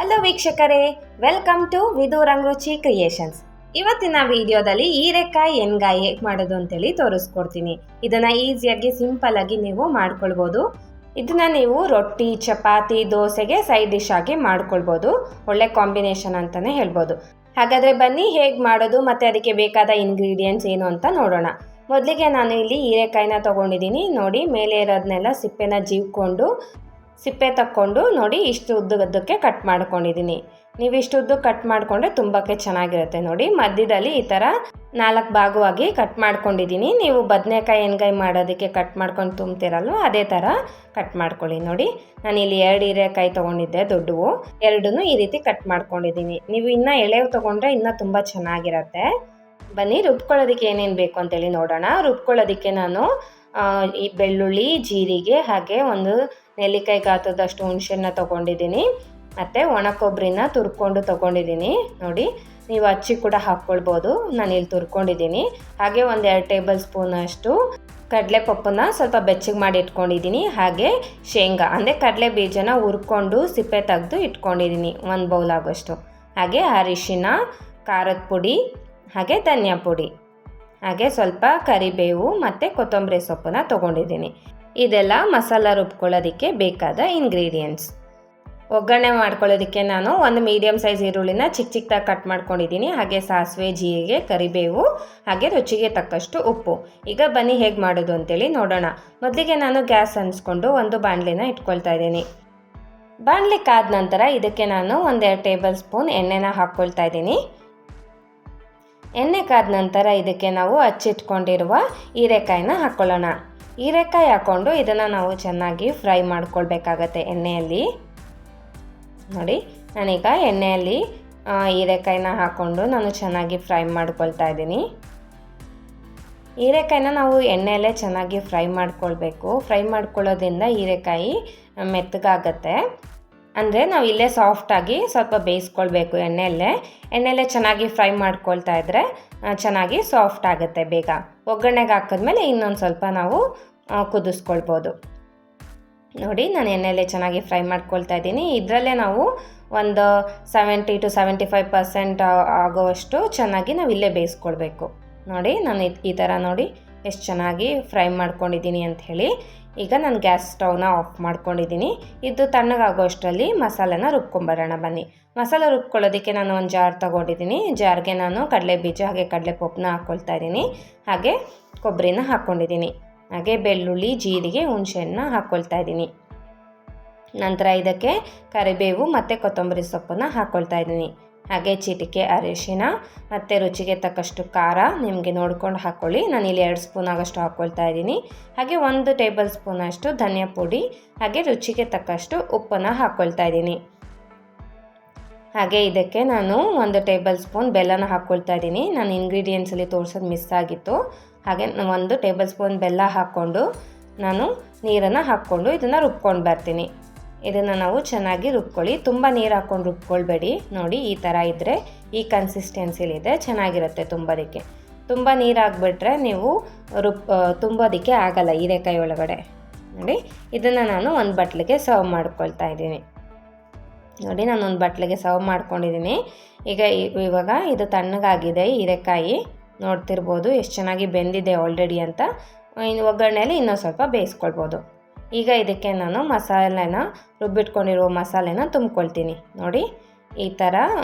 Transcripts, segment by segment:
Hello ವೀಕ್ಷಕರೇ, welcome to ವಿದು ರಂಗರುಚಿ creations. ಇವತ್ತಿನ ವಿಡಿಯೋದಲ್ಲಿ ಹೀರೆಕಾಯಿ ಎಣ್ಗಾಯಿ ಹೇಗೆ ಮಾಡೋದು ಅಂತೇಳಿ ತೋರಿಸ್ಕೊಡ್ತೀನಿ. ಇದನ್ನು ಈಸಿಯಾಗಿ ಸಿಂಪಲ್ ಆಗಿ ನೀವು ಮಾಡ್ಕೊಳ್ಬೋದು. ಇದನ್ನ ನೀವು ರೊಟ್ಟಿ, ಚಪಾತಿ, ದೋಸೆಗೆ ಸೈಡ್ ಡಿಶ್ ಆಗಿ ಮಾಡ್ಕೊಳ್ಬೋದು. ಒಳ್ಳೆ ಕಾಂಬಿನೇಷನ್ ಅಂತಲೇ ಹೇಳ್ಬೋದು. ಹಾಗಾದರೆ ಬನ್ನಿ ಹೇಗೆ ಮಾಡೋದು ಮತ್ತು ಅದಕ್ಕೆ ಬೇಕಾದ ಇಂಗ್ರೀಡಿಯೆಂಟ್ಸ್ ಏನು ಅಂತ ನೋಡೋಣ. ಮೊದಲಿಗೆ ನಾನು ಇಲ್ಲಿ ಹೀರೆಕಾಯಿನ ತೊಗೊಂಡಿದ್ದೀನಿ. ನೋಡಿ, ಮೇಲೆ ಇರೋದನ್ನೆಲ್ಲ ಸಿಪ್ಪೆನ ಜೀವ್ಕೊಂಡು ಸಿಪ್ಪೆ ತಕ್ಕೊಂಡು ನೋಡಿ ಇಷ್ಟು ಉದ್ದಕ್ಕೆ ಕಟ್ ಮಾಡ್ಕೊಂಡಿದ್ದೀನಿ. ನೀವು ಇಷ್ಟು ಉದ್ದ ಕಟ್ ಮಾಡಿಕೊಂಡ್ರೆ ತುಂಬಕ್ಕೆ ಚೆನ್ನಾಗಿರುತ್ತೆ. ನೋಡಿ, ಮಧ್ಯದಲ್ಲಿ ಈ ಥರ 4 ಭಾಗವಾಗಿ ಕಟ್ ಮಾಡ್ಕೊಂಡಿದ್ದೀನಿ. ನೀವು ಬದನೆಕಾಯಿ ಎಣ್ಗಾಯಿ ಮಾಡೋದಕ್ಕೆ ಕಟ್ ಮಾಡ್ಕೊಂಡು ತುಂಬ್ತಿರಲ್ವ, ಅದೇ ಥರ ಕಟ್ ಮಾಡ್ಕೊಳ್ಳಿ. ನೋಡಿ, ನಾನು ಇಲ್ಲಿ 2 ಹೀರೆಕಾಯಿ ತೊಗೊಂಡಿದ್ದೆ, ದೊಡ್ಡವು 2 ಈ ರೀತಿ ಕಟ್ ಮಾಡ್ಕೊಂಡಿದ್ದೀನಿ. ನೀವು ಇನ್ನೂ ಎಳೆವು ತೊಗೊಂಡ್ರೆ ಇನ್ನೂ ತುಂಬ ಚೆನ್ನಾಗಿರುತ್ತೆ. ಬನ್ನಿ ರುಬ್ಕೊಳ್ಳೋದಕ್ಕೆ ಏನೇನು ಬೇಕು ಅಂತೇಳಿ ನೋಡೋಣ. ರುಬ್ಕೊಳ್ಳೋದಕ್ಕೆ ನಾನು ಈ ಬೆಳ್ಳುಳ್ಳಿ, ಜೀರಿಗೆ, ಹಾಗೆ ಒಂದು ನೆಲ್ಲಿಕಾಯಿ ಗಾತ್ರದಷ್ಟು ಹುಣಸೆಹಣ್ಣು ತೊಗೊಂಡಿದ್ದೀನಿ. ಮತ್ತು ಒಣ ಕೊಬ್ಬರಿನ ತುರ್ಕೊಂಡು ತೊಗೊಂಡಿದ್ದೀನಿ. ನೋಡಿ, ನೀವು ಹಚ್ಚಿ ಕೂಡ ಹಾಕ್ಕೊಳ್ಬೋದು. ನಾನು ಇಲ್ಲಿ ತುರ್ಕೊಂಡಿದ್ದೀನಿ. ಹಾಗೆ ಒಂದು 2 ಟೇಬಲ್ ಸ್ಪೂನಷ್ಟು ಕಡಲೆಪಪ್ಪನ್ನ ಸ್ವಲ್ಪ ಬೆಚ್ಚಗೆ ಮಾಡಿ ಇಟ್ಕೊಂಡಿದ್ದೀನಿ. ಹಾಗೆ ಶೇಂಗಾ ಅಂದರೆ ಕಡಲೆ ಬೀಜನ ಹುರ್ಕೊಂಡು ಸಿಪ್ಪೆ ತೆಗೆದು ಇಟ್ಕೊಂಡಿದ್ದೀನಿ, 1 ಬೌಲ್ ಆಗೋಷ್ಟು. ಹಾಗೆ ಅರಿಶಿನ, ಖಾರದ ಪುಡಿ, ಹಾಗೆ ಧನಿಯಾ ಪುಡಿ, ಹಾಗೆ ಸ್ವಲ್ಪ ಕರಿಬೇವು ಮತ್ತು ಕೊತ್ತಂಬರಿ ಸೊಪ್ಪನ್ನ ತೊಗೊಂಡಿದ್ದೀನಿ. ಇದೆಲ್ಲ ಮಸಾಲ ರುಬ್ಕೊಳ್ಳೋದಕ್ಕೆ ಬೇಕಾದ ಇಂಗ್ರೀಡಿಯೆಂಟ್ಸ್. ಒಗ್ಗರಣೆ ಮಾಡ್ಕೊಳ್ಳೋದಕ್ಕೆ ನಾನು ಒಂದು ಮೀಡಿಯಮ್ ಸೈಜ್ ಈರುಳ್ಳಿನ ಚಿಕ್ಕದಾಗಿ ಕಟ್ ಮಾಡ್ಕೊಂಡಿದ್ದೀನಿ. ಹಾಗೆ ಸಾಸಿವೆ, ಜೀರಿಗೆ, ಕರಿಬೇವು, ಹಾಗೆ ರುಚಿಗೆ ತಕ್ಕಷ್ಟು ಉಪ್ಪು. ಈಗ ಬನ್ನಿ ಹೇಗೆ ಮಾಡೋದು ಅಂತೇಳಿ ನೋಡೋಣ. ಮೊದಲಿಗೆ ನಾನು ಗ್ಯಾಸ್ ಹಂಚ್ಕೊಂಡು ಒಂದು ಬಾಣಲಿನ ಇಟ್ಕೊಳ್ತಾ ಇದ್ದೀನಿ. ಬಾಣಲಿ ಕಾದ ನಂತರ ಇದಕ್ಕೆ ನಾನು 1-2 ಟೇಬಲ್ ಸ್ಪೂನ್ ಎಣ್ಣೆನ ಹಾಕ್ಕೊಳ್ತಾ ಇದ್ದೀನಿ. ಎಣ್ಣೆ ಕಾದ ನಂತರ ಇದಕ್ಕೆ ನಾವು ಹಚ್ಚಿಟ್ಕೊಂಡಿರುವ ಹೀರೆಕಾಯಿನ ಹಾಕ್ಕೊಳ್ಳೋಣ. ಹೀರೆಕಾಯಿ ಹಾಕ್ಕೊಂಡು ಇದನ್ನು ನಾವು ಚೆನ್ನಾಗಿ ಫ್ರೈ ಮಾಡ್ಕೊಳ್ಬೇಕಾಗತ್ತೆ ಎಣ್ಣೆಯಲ್ಲಿ. ನೋಡಿ, ನಾನೀಗ ಎಣ್ಣೆಯಲ್ಲಿ ಹೀರೆಕಾಯಿನ ಹಾಕ್ಕೊಂಡು ನಾನು ಚೆನ್ನಾಗಿ ಫ್ರೈ ಮಾಡ್ಕೊಳ್ತಾ ಇದ್ದೀನಿ. ಹೀರೆಕಾಯಿನ ನಾವು ಎಣ್ಣೆಯಲ್ಲೇ ಚೆನ್ನಾಗಿ ಫ್ರೈ ಮಾಡ್ಕೊಳ್ಬೇಕು. ಫ್ರೈ ಮಾಡ್ಕೊಳ್ಳೋದ್ರಿಂದ ಹೀರೆಕಾಯಿ ಮೆತ್ತಗಾಗತ್ತೆ. ಅಂದರೆ ನಾವು ಇಲ್ಲೇ ಸಾಫ್ಟಾಗಿ ಸ್ವಲ್ಪ ಬೇಯಿಸ್ಕೊಳ್ಬೇಕು. ಎಣ್ಣೆಯಲ್ಲೇ ಚೆನ್ನಾಗಿ ಫ್ರೈ ಮಾಡ್ಕೊಳ್ತಾ ಇದ್ದರೆ ಚೆನ್ನಾಗಿ ಸಾಫ್ಟ್ ಆಗುತ್ತೆ ಬೇಗ. ಒಗ್ಗರಣೆಗೆ ಹಾಕಿದ್ಮೇಲೆ ಇನ್ನೊಂದು ಸ್ವಲ್ಪ ನಾವು ಕುದಿಸ್ಕೊಳ್ಬೋದು. ನೋಡಿ, ನಾನು ಎಣ್ಣೆಯಲ್ಲೇ ಚೆನ್ನಾಗಿ ಫ್ರೈ ಮಾಡ್ಕೊಳ್ತಾ ಇದ್ದೀನಿ. ಇದರಲ್ಲೇ ನಾವು ಒಂದು 70 to 75% ಆಗೋವಷ್ಟು ಚೆನ್ನಾಗಿ ನಾವು ಇಲ್ಲೇ ಬೇಯಿಸ್ಕೊಳ್ಬೇಕು. ನೋಡಿ, ನಾನು ಈ ಥರ ನೋಡಿ ಎಷ್ಟು ಚೆನ್ನಾಗಿ ಫ್ರೈ ಮಾಡ್ಕೊಂಡಿದ್ದೀನಿ ಅಂಥೇಳಿ. ಈಗ ನಾನು ಗ್ಯಾಸ್ ಸ್ಟವ್ನ ಆಫ್ ಮಾಡ್ಕೊಂಡಿದ್ದೀನಿ. ಇದು ತಣ್ಣಗಾಗೋ ಅಷ್ಟರಲ್ಲಿ ಮಸಾಲೆನ ರುಬ್ಕೊಂಬರೋಣ ಬನ್ನಿ. ಮಸಾಲೆ ರುಬ್ಕೊಳ್ಳೋದಕ್ಕೆ ನಾನು ಒಂದು ಜಾರ್ ತೊಗೊಂಡಿದ್ದೀನಿ. ಜಾರ್ಗೆ ನಾನು ಕಡಲೆ ಬೀಜ ಹಾಗೆ ಕಡಲೆಪಪ್ಪನ್ನ ಹಾಕ್ಕೊಳ್ತಾ ಇದ್ದೀನಿ. ಹಾಗೆ ಕೊಬ್ಬರಿನ ಹಾಕ್ಕೊಂಡಿದ್ದೀನಿ. ಹಾಗೆ ಬೆಳ್ಳುಳ್ಳಿ, ಜೀರಿಗೆ, ಹುಣಸೆಹಣ್ಣನ್ನ ಹಾಕ್ಕೊಳ್ತಾ ಇದ್ದೀನಿ. ನಂತರ ಇದಕ್ಕೆ ಕರಿಬೇವು ಮತ್ತು ಕೊತ್ತಂಬರಿ ಸೊಪ್ಪನ್ನು ಹಾಕ್ಕೊಳ್ತಾ ಇದ್ದೀನಿ. ಹಾಗೆ ಚಿಟಿಕೆ ಅರಿಶಿನ ಮತ್ತು ರುಚಿಗೆ ತಕ್ಕಷ್ಟು ಖಾರ ನಿಮಗೆ ನೋಡ್ಕೊಂಡು ಹಾಕ್ಕೊಳ್ಳಿ. ನಾನಿಲ್ಲಿ 2 ಸ್ಪೂನ್ ಆಗೋಷ್ಟು ಹಾಕ್ಕೊಳ್ತಾ ಇದ್ದೀನಿ. ಹಾಗೆ 1 ಟೇಬಲ್ ಸ್ಪೂನಷ್ಟು ಧನಿಯಾ ಪುಡಿ, ಹಾಗೆ ರುಚಿಗೆ ತಕ್ಕಷ್ಟು ಉಪ್ಪನ್ನು ಹಾಕ್ಕೊಳ್ತಾ ಇದ್ದೀನಿ. ಹಾಗೆ ಇದಕ್ಕೆ ನಾನು 1 ಟೇಬಲ್ ಸ್ಪೂನ್ ಬೆಲ್ಲನ ಹಾಕ್ಕೊಳ್ತಾ ಇದ್ದೀನಿ. ನಾನು ಇಂಗ್ರೀಡಿಯೆಂಟ್ಸಲ್ಲಿ ತೋರಿಸೋದು ಮಿಸ್ ಆಗಿತ್ತು. ಹಾಗೆ 1 ಟೇಬಲ್ ಸ್ಪೂನ್ ಬೆಲ್ಲ ಹಾಕ್ಕೊಂಡು ನಾನು ನೀರನ್ನು ಹಾಕ್ಕೊಂಡು ಇದನ್ನು ರುಬ್ಕೊಂಡು ಬರ್ತೀನಿ. ಇದನ್ನು ನಾವು ಚೆನ್ನಾಗಿ ರುಬ್ಕೊಳ್ಳಿ. ತುಂಬ ನೀರು ಹಾಕ್ಕೊಂಡು ರುಬ್ಕೊಳ್ಬೇಡಿ. ನೋಡಿ, ಈ ಥರ ಇದ್ದರೆ ಈ ಕನ್ಸಿಸ್ಟೆನ್ಸಿಲಿದೆ ಚೆನ್ನಾಗಿರುತ್ತೆ ತುಂಬೋದಕ್ಕೆ. ತುಂಬ ನೀರು ಹಾಕ್ಬಿಟ್ರೆ ನೀವು ತುಂಬೋದಕ್ಕೆ ಆಗಲ್ಲ ಹೀರೆಕಾಯಿ ಒಳಗಡೆ. ನೋಡಿ, ಇದನ್ನು ನಾನು ಒಂದು ಬಟ್ಲಿಗೆ ಸರ್ವ್ ಮಾಡ್ಕೊಳ್ತಾ ಇದ್ದೀನಿ. ನೋಡಿ, ನಾನು ಒಂದು ಬಟ್ಲಿಗೆ ಸರ್ವ್ ಮಾಡ್ಕೊಂಡಿದ್ದೀನಿ. ಇವಾಗ ಇದು ತಣ್ಣಗಾಗಿದೆ ಹೀರೆಕಾಯಿ. ನೋಡ್ತಿರ್ಬೋದು ಎಷ್ಟು ಚೆನ್ನಾಗಿ ಬೆಂದಿದೆ ಆಲ್ರೆಡಿ ಅಂತ. ಒಗ್ಗರಣೆಯಲ್ಲಿ ಇನ್ನೂ ಸ್ವಲ್ಪ ಬೇಯಿಸ್ಕೊಳ್ಬೋದು. ಈಗ ಇದಕ್ಕೆ ನಾನು ಮಸಾಲೆನ ರುಬ್ಬಿಟ್ಕೊಂಡಿರೋ ಮಸಾಲೆನ ತುಂಬ್ಕೊಳ್ತೀನಿ. ನೋಡಿ, ಈ ಥರ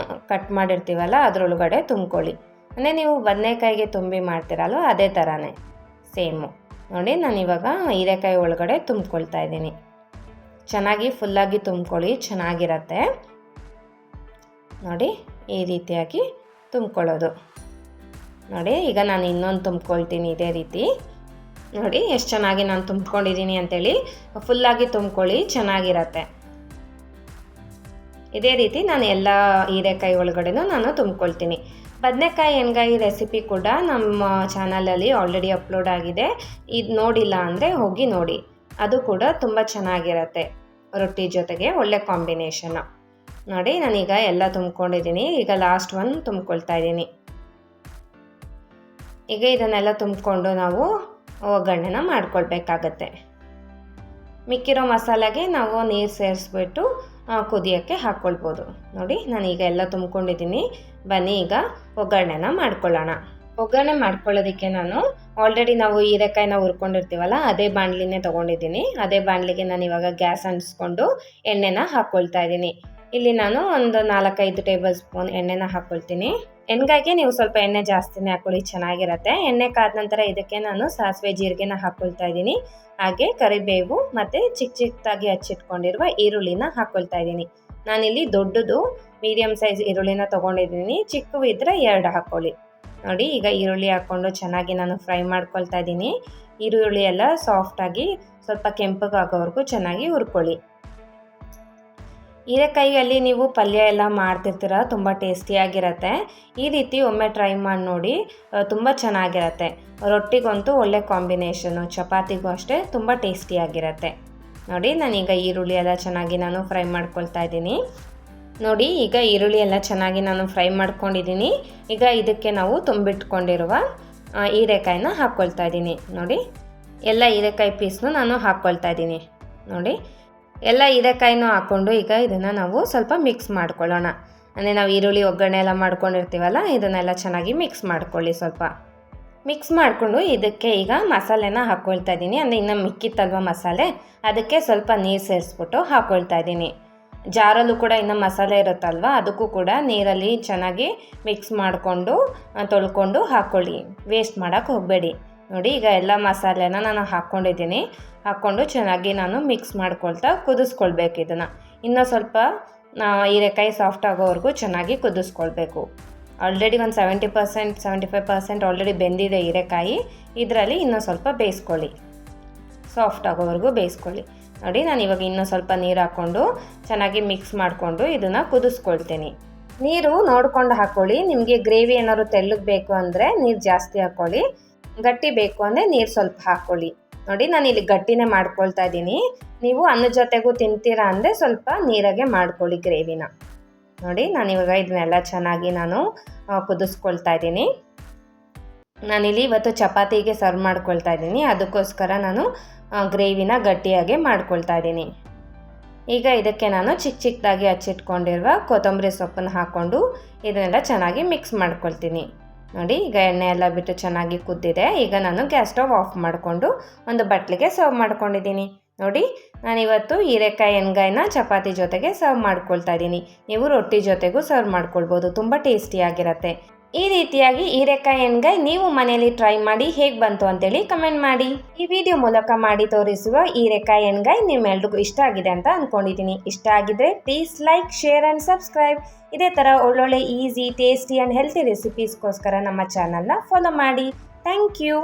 ಕಟ್ ಮಾಡಿರ್ತೀವಲ್ಲ ಅದರೊಳಗಡೆ ತುಂಬ್ಕೊಳ್ಳಿ. ಅಂದರೆ ನೀವು ಬದನೆಕಾಯಿಗೆ ತುಂಬಿ ಮಾಡ್ತೀರಲ್ವ ಅದೇ ಥರನೇ ಸೇಮು. ನೋಡಿ, ನಾನಿವಾಗ ಹೀರೆಕಾಯಿ ಒಳಗಡೆ ತುಂಬ್ಕೊಳ್ತಾ ಇದ್ದೀನಿ. ಚೆನ್ನಾಗಿ ಫುಲ್ಲಾಗಿ ತುಂಬ್ಕೊಳ್ಳಿ, ಚೆನ್ನಾಗಿರತ್ತೆ. ನೋಡಿ, ಈ ರೀತಿಯಾಗಿ ತುಂಬ್ಕೊಳ್ಳೋದು. ನೋಡಿ, ಈಗ ನಾನು ಇನ್ನೊಂದು ತುಂಬ್ಕೊಳ್ತೀನಿ ಇದೇ ರೀತಿ. ನೋಡಿ ಎಷ್ಟು ಚೆನ್ನಾಗಿ ನಾನು ತುಂಬ್ಕೊಂಡಿದ್ದೀನಿ ಅಂಥೇಳಿ. ಫುಲ್ಲಾಗಿ ತುಂಬ್ಕೊಳ್ಳಿ, ಚೆನ್ನಾಗಿರತ್ತೆ. ಇದೇ ರೀತಿ ನಾನು ಎಲ್ಲ ಹೀರೆಕಾಯಿ ಒಳಗಡೆನೂ ನಾನು ತುಂಬ್ಕೊಳ್ತೀನಿ. ಬದನೆಕಾಯಿ ಎಣ್ಗಾಯಿ ರೆಸಿಪಿ ಕೂಡ ನಮ್ಮ ಚಾನಲಲ್ಲಿ ಆಲ್ರೆಡಿ ಅಪ್ಲೋಡ್ ಆಗಿದೆ. ಇದು ನೋಡಿಲ್ಲ ಅಂದರೆ ಹೋಗಿ ನೋಡಿ. ಅದು ಕೂಡ ತುಂಬ ಚೆನ್ನಾಗಿರತ್ತೆ. ರೊಟ್ಟಿ ಜೊತೆಗೆ ಒಳ್ಳೆ ಕಾಂಬಿನೇಷನ್ನು. ನೋಡಿ, ನಾನೀಗ ಎಲ್ಲ ತುಂಬ್ಕೊಂಡಿದ್ದೀನಿ. ಈಗ ಲಾಸ್ಟ್ ಒಂದು ತುಂಬ್ಕೊಳ್ತಾ ಇದ್ದೀನಿ. ಈಗ ಇದನ್ನೆಲ್ಲ ತುಂಬಿಕೊಂಡು ನಾವು ಒಗ್ಗರಣೆನ ಮಾಡ್ಕೊಳ್ಬೇಕಾಗತ್ತೆ. ಮಿಕ್ಕಿರೋ ಮಸಾಲೆಗೆ ನಾವು ನೀರು ಸೇರಿಸ್ಬಿಟ್ಟು ಕುದಿಯೋಕ್ಕೆ ಹಾಕ್ಕೊಳ್ಬೋದು. ನೋಡಿ ನಾನೀಗ ಎಲ್ಲ ತುಂಬ್ಕೊಂಡಿದ್ದೀನಿ. ಬನ್ನಿ ಈಗ ಒಗ್ಗರಣೆನ ಮಾಡ್ಕೊಳ್ಳೋಣ. ಒಗ್ಗರಣೆ ಮಾಡ್ಕೊಳ್ಳೋದಕ್ಕೆ ನಾನು ಆಲ್ರೆಡಿ ನಾವು ಹೀರೆಕಾಯಿನ ಹುರ್ಕೊಂಡಿರ್ತೀವಲ್ಲ ಅದೇ ಬಾಣಲಿನೇ ತೊಗೊಂಡಿದ್ದೀನಿ. ಅದೇ ಬಾಣಲಿಗೆ ನಾನು ಇವಾಗ ಗ್ಯಾಸ್ ಅಂಟಿಸ್ಕೊಂಡು ಎಣ್ಣೆನ ಹಾಕ್ಕೊಳ್ತಾ ಇದ್ದೀನಿ. ಇಲ್ಲಿ ನಾನು ಒಂದು 4-5 ಟೇಬಲ್ ಸ್ಪೂನ್ ಎಣ್ಣೆನ ಹಾಕ್ಕೊಳ್ತೀನಿ. ಎಣ್ಗಾಯಿಗೆ ನೀವು ಸ್ವಲ್ಪ ಎಣ್ಣೆ ಜಾಸ್ತಿನೇ ಹಾಕ್ಕೊಳ್ಳಿ, ಚೆನ್ನಾಗಿರುತ್ತೆ. ಎಣ್ಣೆ ಕಾದ ನಂತರ ಇದಕ್ಕೆ ನಾನು ಸಾಸಿವೆ ಜೀರಿಗೆನ ಹಾಕ್ಕೊಳ್ತಾ ಇದ್ದೀನಿ. ಹಾಗೆ ಕರಿಬೇವು ಮತ್ತು ಚಿಕ್ಕದಾಗಿ ಹಚ್ಚಿಟ್ಕೊಂಡಿರುವ ಈರುಳ್ಳಿನ ಹಾಕ್ಕೊಳ್ತಾ ಇದ್ದೀನಿ. ನಾನಿಲ್ಲಿ ದೊಡ್ಡದು ಮೀಡಿಯಮ್ ಸೈಜ್ ಈರುಳ್ಳಿನ ತೊಗೊಂಡಿದ್ದೀನಿ. ಚಿಕ್ಕವು ಇದ್ದರೆ 2 ಹಾಕ್ಕೊಳ್ಳಿ. ನೋಡಿ ಈಗ ಈರುಳ್ಳಿ ಹಾಕ್ಕೊಂಡು ಚೆನ್ನಾಗಿ ನಾನು ಫ್ರೈ ಮಾಡ್ಕೊಳ್ತಾ ಇದ್ದೀನಿ. ಈರುಳ್ಳಿ ಎಲ್ಲ ಸಾಫ್ಟಾಗಿ ಸ್ವಲ್ಪ ಕೆಂಪಗಾಗೋವರೆಗೂ ಚೆನ್ನಾಗಿ ಹುರ್ಕೊಳ್ಳಿ. ಹೀರೆಕಾಯಿಯಲ್ಲಿ ನೀವು ಪಲ್ಯ ಎಲ್ಲ ಮಾಡ್ತಿರ್ತೀರ, ತುಂಬ ಟೇಸ್ಟಿಯಾಗಿರುತ್ತೆ. ಈ ರೀತಿ ಒಮ್ಮೆ ಟ್ರೈ ಮಾಡಿ ನೋಡಿ, ತುಂಬ ಚೆನ್ನಾಗಿರುತ್ತೆ. ರೊಟ್ಟಿಗಂತೂ ಒಳ್ಳೆ ಕಾಂಬಿನೇಷನು, ಚಪಾತಿಗೂ ಅಷ್ಟೇ ತುಂಬ ಟೇಸ್ಟಿಯಾಗಿರುತ್ತೆ. ನೋಡಿ ನಾನೀಗ ಈರುಳ್ಳಿ ಎಲ್ಲ ಚೆನ್ನಾಗಿ ನಾನು ಫ್ರೈ ಮಾಡ್ಕೊಳ್ತಾ ಇದ್ದೀನಿ. ನೋಡಿ ಈಗ ಈರುಳ್ಳಿ ಎಲ್ಲ ಚೆನ್ನಾಗಿ ನಾನು ಫ್ರೈ ಮಾಡ್ಕೊಂಡಿದ್ದೀನಿ. ಈಗ ಇದಕ್ಕೆ ನಾವು ತುಂಬಿಟ್ಕೊಂಡಿರುವ ಹೀರೆಕಾಯಿನ ಹಾಕ್ಕೊಳ್ತಾ ಇದ್ದೀನಿ. ನೋಡಿ ಎಲ್ಲ ಹೀರೆಕಾಯಿ ಪೀಸ್ನು ನಾನು ಹಾಕ್ಕೊಳ್ತಾ ಇದ್ದೀನಿ. ನೋಡಿ ಎಲ್ಲ ಹೀರೆಕಾಯಿನೂ ಹಾಕ್ಕೊಂಡು ಈಗ ಇದನ್ನು ನಾವು ಸ್ವಲ್ಪ ಮಿಕ್ಸ್ ಮಾಡ್ಕೊಳ್ಳೋಣ. ಅಂದರೆ ನಾವು ಈರುಳ್ಳಿ ಒಗ್ಗರಣೆ ಎಲ್ಲ ಮಾಡ್ಕೊಂಡಿರ್ತೀವಲ್ಲ, ಇದನ್ನೆಲ್ಲ ಚೆನ್ನಾಗಿ ಮಿಕ್ಸ್ ಮಾಡ್ಕೊಳ್ಳಿ. ಸ್ವಲ್ಪ ಮಿಕ್ಸ್ ಮಾಡಿಕೊಂಡು ಇದಕ್ಕೆ ಈಗ ಮಸಾಲೆನ ಹಾಕ್ಕೊಳ್ತಾ ಇದ್ದೀನಿ. ಅಂದರೆ ಇನ್ನು ಮಿಕ್ಕಿತ್ತಲ್ವ ಮಸಾಲೆ, ಅದಕ್ಕೆ ಸ್ವಲ್ಪ ನೀರು ಸೇರಿಸ್ಬಿಟ್ಟು ಹಾಕ್ಕೊಳ್ತಾ ಇದ್ದೀನಿ. ಜಾರಲ್ಲೂ ಕೂಡ ಇನ್ನು ಮಸಾಲೆ ಇರುತ್ತಲ್ವ, ಅದಕ್ಕೂ ಕೂಡ ನೀರಲ್ಲಿ ಚೆನ್ನಾಗಿ ಮಿಕ್ಸ್ ಮಾಡಿಕೊಂಡು ತೊಳ್ಕೊಂಡು ಹಾಕ್ಕೊಳ್ಳಿ, ವೇಸ್ಟ್ ಮಾಡೋಕ್ಕೆ ಹೋಗಬೇಡಿ. ನೋಡಿ ಈಗ ಎಲ್ಲ ಮಸಾಲೆನ ನಾನು ಹಾಕ್ಕೊಂಡಿದ್ದೀನಿ. ಹಾಕ್ಕೊಂಡು ಚೆನ್ನಾಗಿ ನಾನು ಮಿಕ್ಸ್ ಮಾಡ್ಕೊಳ್ತಾ ಕುದಿಸ್ಕೊಳ್ಬೇಕು. ಇದನ್ನು ಇನ್ನೂ ಸ್ವಲ್ಪ ಹೀರೆಕಾಯಿ ಸಾಫ್ಟ್ ಆಗೋವರೆಗೂ ಚೆನ್ನಾಗಿ ಕುದಿಸ್ಕೊಳ್ಬೇಕು. ಆಲ್ರೆಡಿ ಒಂದು 70% 75% ಆಲ್ರೆಡಿ ಬೆಂದಿದೆ ಹೀರೆಕಾಯಿ. ಇದರಲ್ಲಿ ಇನ್ನೂ ಸ್ವಲ್ಪ ಬೇಯಿಸ್ಕೊಳ್ಳಿ, ಸಾಫ್ಟ್ ಆಗೋವರೆಗೂ ಬೇಯಿಸ್ಕೊಳ್ಳಿ. ನೋಡಿ ನಾನು ಇವಾಗ ಇನ್ನೂ ಸ್ವಲ್ಪ ನೀರು ಹಾಕ್ಕೊಂಡು ಚೆನ್ನಾಗಿ ಮಿಕ್ಸ್ ಮಾಡಿಕೊಂಡು ಇದನ್ನು ಕುದಿಸ್ಕೊಳ್ತೀನಿ. ನೀರು ನೋಡ್ಕೊಂಡು ಹಾಕ್ಕೊಳ್ಳಿ. ನಿಮಗೆ ಗ್ರೇವಿ ಏನಾದ್ರು ತೆಳ್ಳಗೆ ಬೇಕು ಅಂದರೆ ನೀರು ಜಾಸ್ತಿ ಹಾಕ್ಕೊಳ್ಳಿ, ಗಟ್ಟಿ ಬೇಕು ಅಂದರೆ ನೀರು ಸ್ವಲ್ಪ ಹಾಕ್ಕೊಳ್ಳಿ. ನೋಡಿ ನಾನು ಇಲ್ಲಿ ಗಟ್ಟಿನೇ ಮಾಡ್ಕೊಳ್ತಾ ಇದ್ದೀನಿ. ನೀವು ಅನ್ನದ ಜೊತೆಗೂ ತಿಂತೀರಾ ಅಂದರೆ ಸ್ವಲ್ಪ ನೀರಾಗೆ ಮಾಡ್ಕೊಳ್ಳಿ ಗ್ರೇವಿನ. ನೋಡಿ ನಾನಿವಾಗ ಇದನ್ನೆಲ್ಲ ಚೆನ್ನಾಗಿ ನಾನು ಕುದಿಸ್ಕೊಳ್ತಾ ಇದ್ದೀನಿ. ನಾನಿಲ್ಲಿ ಇವತ್ತು ಚಪಾತಿಗೆ ಸರ್ವ್ ಮಾಡ್ಕೊಳ್ತಾ ಇದ್ದೀನಿ, ಅದಕ್ಕೋಸ್ಕರ ನಾನು ಗ್ರೇವಿನ ಗಟ್ಟಿಯಾಗಿ ಮಾಡ್ಕೊಳ್ತಾ ಇದ್ದೀನಿ. ಈಗ ಇದಕ್ಕೆ ನಾನು ಚಿಕ್ಕದಾಗಿ ಹಚ್ಚಿಟ್ಕೊಂಡಿರುವ ಕೊತ್ತಂಬರಿ ಸೊಪ್ಪನ್ನು ಹಾಕ್ಕೊಂಡು ಇದನ್ನೆಲ್ಲ ಚೆನ್ನಾಗಿ ಮಿಕ್ಸ್ ಮಾಡ್ಕೊಳ್ತೀನಿ. ನೋಡಿ ಈಗ ಎಣ್ಣೆ ಎಲ್ಲ ಬಿಟ್ಟು ಚೆನ್ನಾಗಿ ಕುದ್ದಿದೆ. ಈಗ ನಾನು ಗ್ಯಾಸ್ ಸ್ಟವ್ ಆಫ್ ಮಾಡಿಕೊಂಡು ಒಂದು ಬಟ್ಲಿಗೆ ಸರ್ವ್ ಮಾಡ್ಕೊಂಡಿದ್ದೀನಿ. ನೋಡಿ ನಾನಿವತ್ತು ಹೀರೆಕಾಯಿ ಎಣ್ಗಾಯಿನ ಚಪಾತಿ ಜೊತೆಗೆ ಸರ್ವ್ ಮಾಡ್ಕೊಳ್ತಾ ಇದ್ದೀನಿ. ನೀವು ರೊಟ್ಟಿ ಜೊತೆಗೂ ಸರ್ವ್ ಮಾಡ್ಕೊಳ್ಬೋದು, ತುಂಬ ಟೇಸ್ಟಿಯಾಗಿರುತ್ತೆ. ಈ ರೀತಿಯಾಗಿ ಹೀರೆಕಾಯಿ ಎಣ್ಗಾಯಿ ನೀವು ಮನೆಯಲ್ಲಿ ಟ್ರೈ ಮಾಡಿ ಹೇಗೆ ಬಂತು ಅಂತೇಳಿ ಕಮೆಂಟ್ ಮಾಡಿ. ಈ ವಿಡಿಯೋ ಮೂಲಕ ಮಾಡಿ ತೋರಿಸುವ ಹೀರೆಕಾಯಿ ಎಣ್ಗಾಯಿ ನಿಮ್ಮೆಲ್ರಿಗೂ ಇಷ್ಟ ಆಗಿದೆ ಅಂತ ಅಂದ್ಕೊಂಡಿದ್ದೀನಿ. ಇಷ್ಟ ಆಗಿದ್ರೆ please like, share and subscribe. ಇದೇ ಥರ ಒಳ್ಳೊಳ್ಳೆ ಈಸಿ, ಟೇಸ್ಟಿ ಆ್ಯಂಡ್ ಹೆಲ್ತಿ ರೆಸಿಪೀಸ್ಗೋಸ್ಕರ ನಮ್ಮ ಚಾನಲ್ನ ಫಾಲೋ ಮಾಡಿ. Thank you.